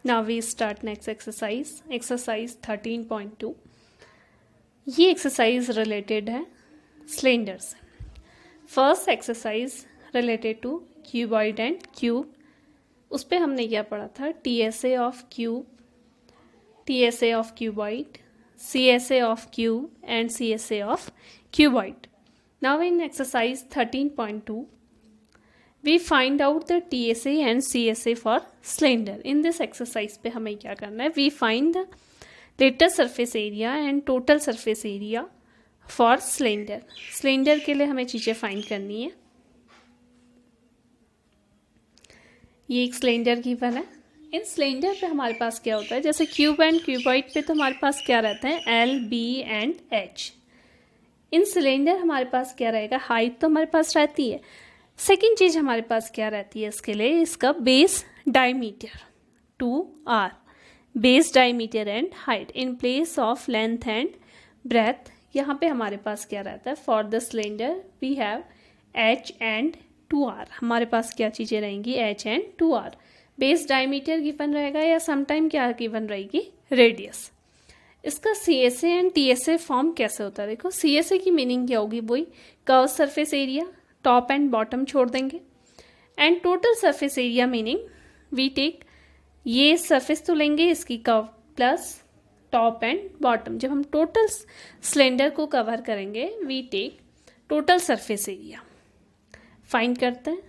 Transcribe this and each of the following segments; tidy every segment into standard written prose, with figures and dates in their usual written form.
Now we start next exercise, exercise 13.2. ये exercise related है cylinder से. First exercise related to cuboid and cube. उस पर हमने क्या पढ़ा था? TSA of cube, TSA of cuboid, CSA of cube and CSA of cuboid. Now in exercise 13.2 we find out the TSA and CSA for cylinder. In this exercise पे हमें क्या करना है? We find the lateral surface area and total surface area for cylinder. cylinder के लिए हमें चीज़ें find करनी है. ये एक सिलेंडर गिवन है. इन सिलेंडर पे हमारे पास क्या होता है? जैसे क्यूब एंड क्यूबॉइड पे तो हमारे पास क्या रहता है? L, B and H. In cylinder हमारे पास क्या रहेगा? हाइट तो हमारे पास रहती है. सेकेंड चीज़ हमारे पास क्या रहती है इसके लिए? इसका base diameter 2r, base diameter and height in place of length and breadth. यहाँ पे हमारे पास क्या रहता है? For the cylinder we have h and 2r. हमारे पास क्या चीज़ें रहेंगी? h and 2r. Base diameter given रहेगा या समटाइम क्या गिवन रहेगी? रेडियस. इसका CSA एंड TSA फॉर्म कैसे होता है? देखो, CSA की मीनिंग क्या होगी? वही curve surface area, top and bottom छोड़ देंगे. And total surface area meaning we take, ये सरफेस तो लेंगे इसकी curve plus top and bottom. जब हम टोटल सिलेंडर को कवर करेंगे we take total surface area. Find करते हैं.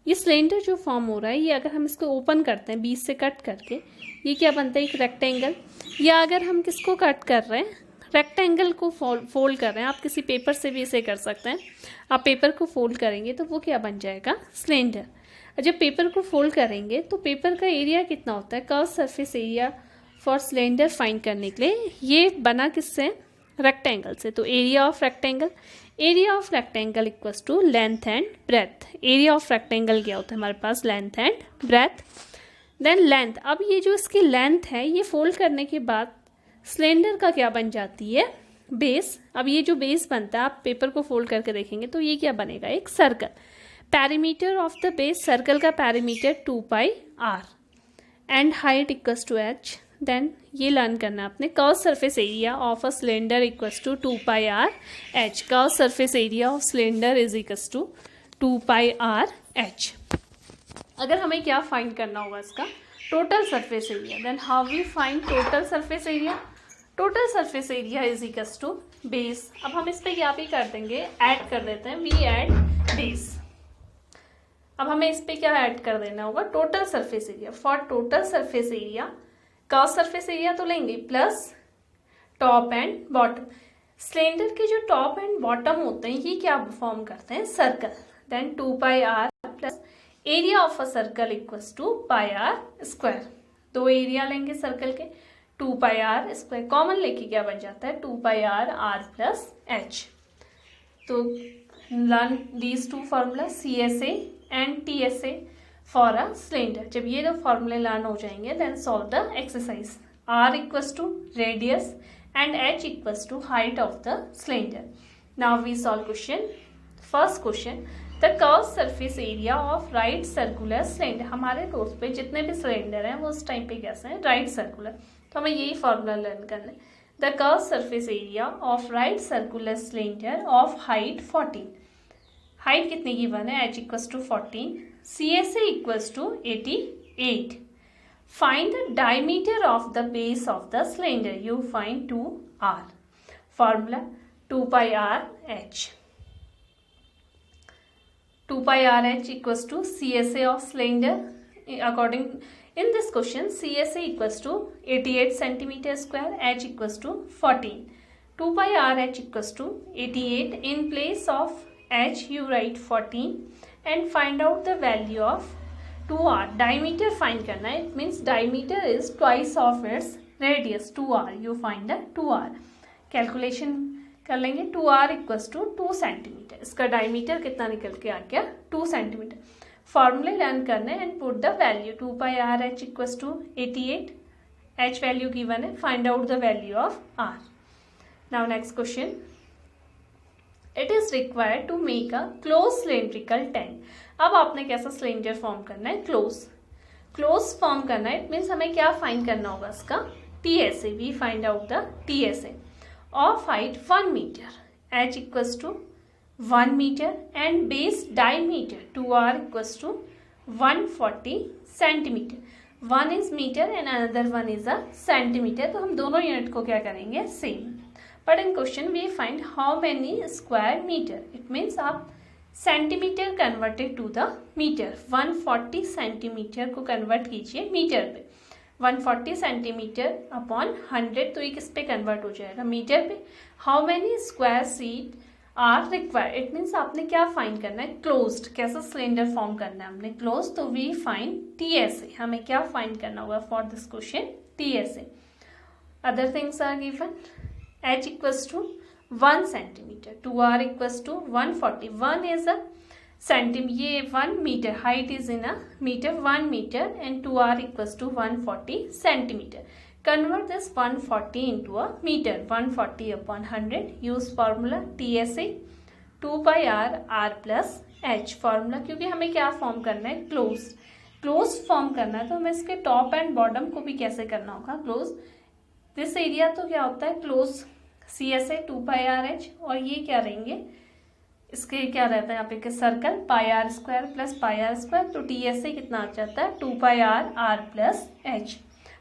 ये सिलेंडर जो फॉर्म हो रहा है, ये अगर हम इसको ओपन करते हैं बीच से कट करके, ये क्या बनता है? एक रेक्टेंगल. या अगर हम किसको कट कर रहे हैं? रेक्टेंगल को फोल्ड कर रहे हैं. आप किसी पेपर से भी इसे कर सकते हैं. आप पेपर को फोल्ड करेंगे तो वो क्या बन जाएगा? सिलेंडर. जब पेपर को फोल्ड करेंगे तो पेपर का एरिया कितना होता है? Curve surface area for cylinder find करने के लिए ये बना किससे? रेक्टेंगल से. तो area of rectangle, area of rectangle equals to length and breadth. Area of rectangle क्या होता है हमारे पास? Length and breadth. Then length. अब ये जो इसकी लेंथ है, ये फोल्ड करने के बाद सिलेंडर का क्या बन जाती है? बेस. अब ये जो बेस बनता है, आप पेपर को फोल्ड करके देखेंगे तो ये क्या बनेगा? एक circle. Perimeter of the base, circle का perimeter 2πr and height equals to h. Then ये लर्न करना है आपने. Curve surface area of a cylinder equals to 2πr h. Curve surface area of cylinder is equals to 2πr h. अगर हमें क्या find करना होगा? इसका total surface area. Then how we find total surface area? Total surface area is equals to base. अब हम इस पे क्या भी कर देंगे? ऐड कर देते हैं. We add base. अब हमें इस पे क्या ऐड कर देना होगा? Total surface area. For total surface area, curve surface area तो लेंगे plus top and bottom. Cylinder के जो टॉप एंड बॉटम होते हैं ये क्या फॉर्म करते हैं? Circle. Then 2πr plus area of a circle equals to πr square. दो एरिया लेंगे सर्कल के, 2πr स्क्वायर. कॉमन लेके क्या बन जाता है? 2πr r plus h. तो learn these two formula CSA and TSA for a cylinder. जब ये दो फॉर्मूले लर्न हो जाएंगे then solve the exercise. r equals to radius and h equals to height of the cylinder. Now we solve question. First question, the curve surface area of right circular cylinder. हमारे दोस्त पे जितने भी cylinder हैं वो उस time पे कैसे हैं? Right circular. तो हमें यही फॉर्मूला लर्न करना है. The curve surface area of right circular cylinder of height 14. Height कितनी गिवन है? h equals to 14. CSA equals to 88. Find the diameter of the base of the cylinder. You find 2r. Formula 2πr h. 2πr h equals to CSA of cylinder. According in this question, CSA equals to 88 centimeter square, h equals to 14. 2πr h equals to 88. In place of h you write 14 and find out the value of 2r. Diameter find करना है. It means diameter is twice of its radius 2r. You find the 2r. Calculation कर लेंगे. 2r equals to 2 centimetre. इसका diameter कितना निकल के आ गया? 2 centimetre. फॉर्मूले लर्न करने and put the value. 2πr h equals to 88. h value given है. Find out the value of r. Now next question. It is required to make a close cylindrical tank. अब आपने कैसा cylinder form करना है? Close. Close form करना है, it means हमें क्या फाइंड करना होगा इसका TSA. We find out the TSA of height 1 metre, h equals to 1 metre and base diameter 2r equals to 140 centimetre. 1 is metre and another 1 is a centimetre. तो हम दोनों यूनिट को क्या करेंगे same. But in question we find how many square metre. It means आप centimetre converted to the metre. 140 centimetre को convert कीजिए metre पे. 140 सेंटीमीटर अपॉन 100 तो ये किस पे कन्वर्ट हो जाएगा मीटर पे. How many square feet are required. It means आपने क्या फाइंड करना है क्लोज्ड. कैसा सिलेंडर फॉर्म करना है हमने क्लोज. तो वी फाइंड TSA. हमें क्या फाइंड करना होगा for this question TSA. Other things are given. h equals to 1 centimetre, 2r equals to 140. 1 is a centimetre, ये 1 metre, height is in a metre, 1 metre and 2r equals to 140 centimetre. Convert this 140 into a meter. 140 upon 100. Use formula TSA 2 by r plus h. Formula क्योंकि हमें क्या form करना है close form करना है तो हमें इसके टॉप एंड बॉटम को भी कैसे करना होगा क्लोज. दिस एरिया तो क्या होता है close CSA 2 by r h और ये क्या रहेंगे इसके क्या रहता है यहाँ पे circle pi are square plus pi are square. तो TSA कितना आ जाता है 2 by r plus h.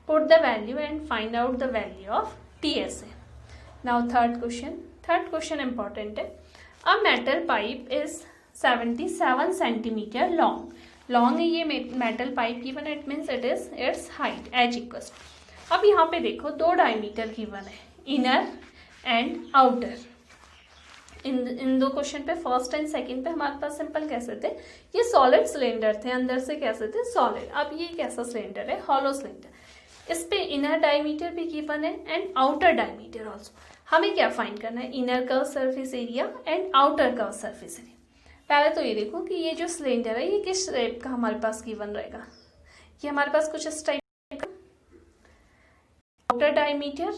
Put the value and find out the value of TSA. Now third question important है. A metal pipe is 77 centimeter long. Long है ये metal pipe given. It means it is its height h equals. अब यहाँ पे देखो दो diameter given है inner and outer. इन दो क्वेश्चन पे फर्स्ट एंड सेकंड पे हमारे पास सिंपल कैसे थे ये सॉलिड सिलेंडर थे अंदर से कैसे थे सॉलिड. अब ये कैसा सिलेंडर है हॉलो सिलेंडर. इस पे इनर डायमीटर भी गिवन है एंड आउटर डायमीटर ऑल्सो. हमें क्या फाइंड करना है inner curve surface area and outer curve surface area. पहले तो ये देखो कि ये जो सिलेंडर है ये किस टाइप का हमारे पास गिवन रहेगा. ये हमारे पास कुछ इस टाइप का आउटर डायमीटर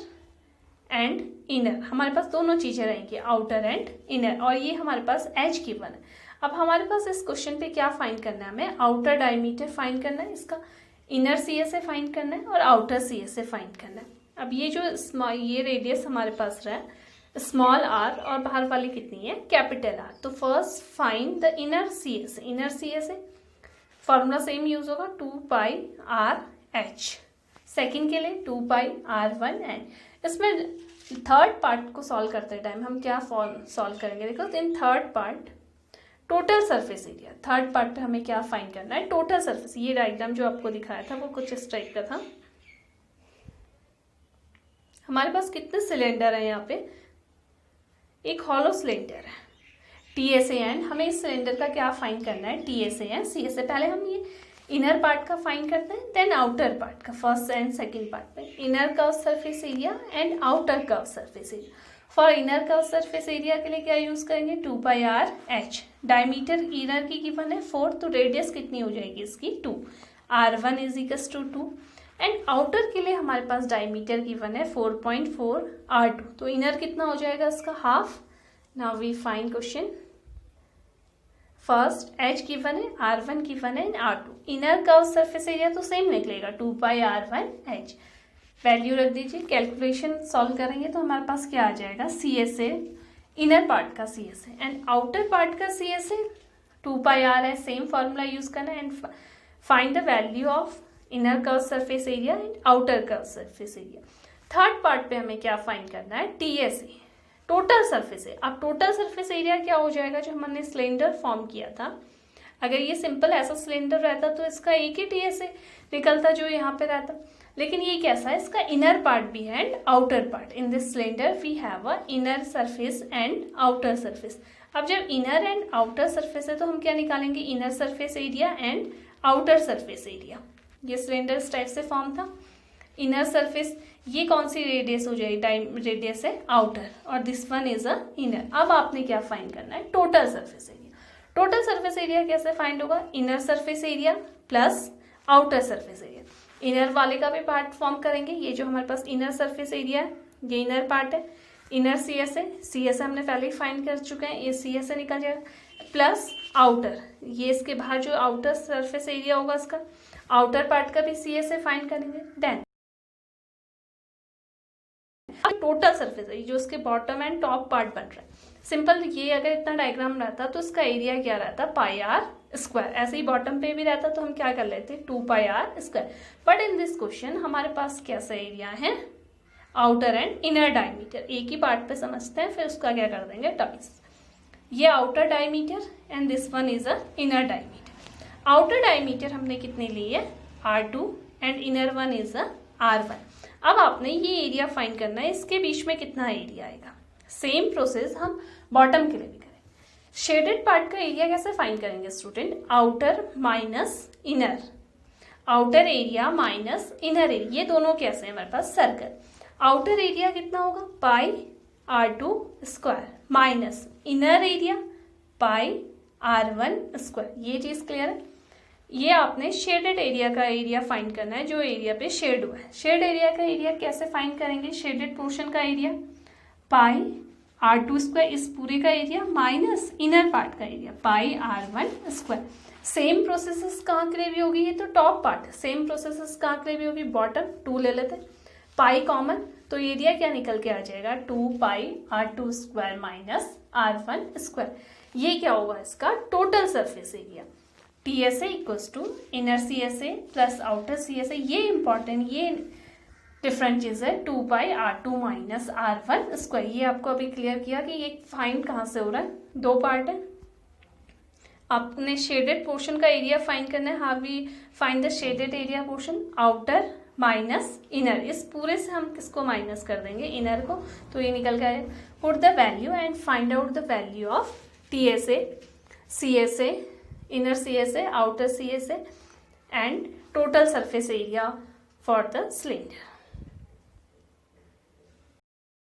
एंड इनर. हमारे पास दोनों चीजें रहेंगी आउटर एंड इनर और ये हमारे पास एच गिवन है. अब हमारे पास इस क्वेश्चन पे क्या फाइंड करना है हमें आउटर डायमीटर फाइंड करना है, इसका इनर CSA फाइंड करना है और आउटर CSA फाइंड करना है. अब ये जो ये रेडियस हमारे पास रहा है स्मॉल r और बाहर वाली कितनी है कैपिटल R. तो first find the inner CSA. Inner CSA formula same use होगा 2 पाई r h. सेकेंड के लिए 2 पाई r1 n. इसमें थर्ड पार्ट को सॉल्व करते टाइम हम क्या सॉल्व करेंगे देखो. In third part total surface area. Third part पे हमें क्या फाइंड करना है टोटल सरफेस. ये डायग्राम जो आपको दिखाया था वो कुछ इस टाइप का था. हमारे पास कितने सिलेंडर है यहाँ पे एक हॉलो सिलेंडर है TSA एंड हमें इस सिलेंडर का क्या फाइंड करना है TSA एंड CSA. पहले हम ये इनर पार्ट का फाइंड करते हैं देन आउटर पार्ट का. फर्स्ट एंड सेकेंड पार्ट पे inner curve surface area and outer curve surface area. For inner curve surface area के लिए क्या यूज करेंगे 2 पाई r h. डायमीटर इनर की गिवन है 4 तो रेडियस कितनी हो जाएगी इसकी 2. r1 is equals to 2 and outer के लिए हमारे पास डायमीटर गिवन है 4.4 r2 तो इनर कितना हो जाएगा इसका half. Now we find question. First h given है r1 गिवन है and r2. Inner curve surface area तो सेम निकलेगा 2 पाई r1 h. वैल्यू रख दीजिए. कैलकुलेशन सॉल्व करेंगे तो हमारे पास क्या आ जाएगा CSA इनर पार्ट का CSA एंड आउटर पार्ट का CSA 2 पाई r है. सेम फॉर्मूला यूज करना है and find the value of inner curve surface area and outer curve surface area. Third part पे हमें क्या फाइंड करना है TSA टोटल सरफेस एरिया. अब टोटल सरफेस एरिया क्या हो जाएगा जो हमने सिलेंडर फॉर्म किया था. अगर ये सिंपल ऐसा सिलेंडर रहता तो इसका एक ही TSA निकलता जो यहाँ पे रहता. लेकिन ये कैसा है इसका इनर पार्ट भी है and outer part. In this cylinder we have a inner surface and outer surface. अब जब इनर एंड आउटर सरफेस है तो हम क्या निकालेंगे inner surface area and outer surface area. ये सिलेंडर इस टाइप से फॉर्म था. इनर सरफेस ये कौन सी रेडियस हो जाएगी रेडियस है आउटर और this one is a inner. अब आपने क्या फाइंड करना है total surface area. Total surface area कैसे फाइंड होगा inner surface area plus outer surface area. Inner वाले का भी पार्ट फॉर्म करेंगे. ये जो हमारे पास इनर सरफेस एरिया है ये इनर पार्ट है. इनर CSA हमने पहले ही फाइंड कर चुके हैं. ये CSA निकल जाएगा प्लस आउटर ये इसके बाहर जो आउटर सरफेस एरिया होगा इसका. आउटर पार्ट का भी सी एस ए फाइंड करेंगे। देन टोटल सरफेस है जो उसके बॉटम एंड टॉप पार्ट बन रहा है। सिंपल, ये अगर इतना डायग्राम रहता तो उसका एरिया क्या रहता, पाई आर स्क्वायर। ऐसे ही बॉटम पे भी रहता तो हम क्या कर लेते, 2 pi are square. But in this question हमारे पास कैसा एरिया है, आउटर एंड इनर डायमीटर। एक ही पार्ट पे समझते हैं, फिर उसका क्या कर देंगे, ट्वाइस। ये outer diameter and this one is a inner diameter. Outer diameter हमने कितने लिए है, R2 and inner one is a R1। अब आपने ये एरिया फाइंड करना है, इसके बीच में कितना एरिया आएगा। सेम प्रोसेस हम बॉटम के लिए भी करें। शेडेड पार्ट का एरिया कैसे फाइंड करेंगे student, outer minus inner, outer area minus inner area, ये दोनों कैसे हैं हमारे पास, सर्कल। आउटर एरिया कितना होगा, पाई R2 square minus inner area pi R1 square. ये चीज क्लियर है। ये आपने शेडेड एरिया का एरिया फाइंड करना है, जो एरिया पे शेड हुआ है। शेड एरिया का एरिया कैसे फाइंड करेंगे, शेडेड पोर्शन का एरिया पाई R2 स्क्वायर, इस पूरे का एरिया माइनस इनर पार्ट का area pi R1 square. Same processes कहाँ के लिए भी होगी, ये तो टॉप पार्ट। सेम प्रोसेसेस कहाँ के लिए भी होगी, बॉटम। 2 ले लेते, पाई कॉमन, तो एरिया क्या निकल के आ जाएगा, 2 पाई R2 square minus R1 square. ये क्या होगा, इसका total surface area. TSA equals to inner CSA plus outer CSA। ये इंपॉर्टेंट, ये डिफरेंट चीज है, 2 पाई R2 माइनस R1 स्क्वायर। ये आपको अभी क्लियर किया कि ये फाइंड कहाँ से हो रहा है, 2 पार्ट है। आपने शेडेड पोर्शन का एरिया फाइंड करना है। How we find the shaded area portion, outer minus inner. इस पूरे से हम किसको माइनस कर देंगे, इनर को, तो ये निकल गया। Put the value and find out the value of TSA, CSA, inner CSA, outer CSA and total surface area for the cylinder.